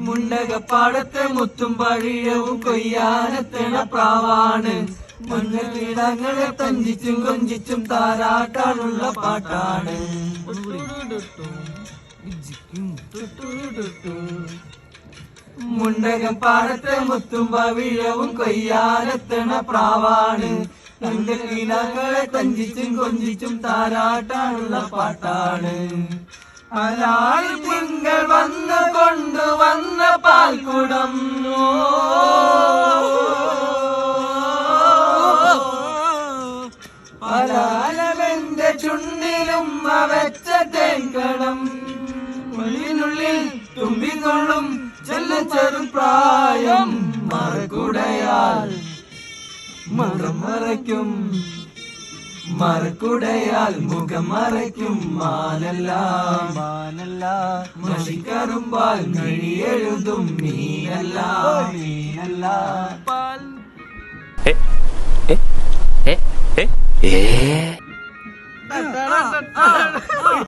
മുണ്ടകപ്പാടത്തെ മുത്തും പഴിയവും കൊയ്യാനെത്തണ പ്രാവാണ്. മഞ്ഞക്കിടങ്ങളെ തഞ്ചിച്ചും കൊഞ്ചിച്ചും താരാട്ടാനുള്ള പാട്ടാണ്. മുണ്ടകപ്പാടത്തെ മുത്തും പവിഴവും കൊയ്യാനെത്തണ പ്രാവാണ്. മഞ്ഞക്കിടങ്ങളെ തഞ്ചിച്ചും കൊഞ്ചിച്ചും താരാട്ടാനുള്ള പാട്ടാണ്. അലായി തിങ്കൾ വന്നു കൊണ്ടുവന്ന പാൽക്കുടം പലാലവന്റെ ചുണ്ടിലും അവച്ച തേക്കണം. ഉള്ളിനുള്ളിൽ തുമ്പിക്കൊള്ളും ചെല്ലു പ്രായം മറക്കുടയാൽ മുഖം മറയ്ക്കും. മറക്കുടയാൽ മുഖം മറയ്ക്കും. മാനല്ല മഷിക്കറുമ്പാൽ കഴിയെഴുതും മീനല്ല മീനല്ല. ഏ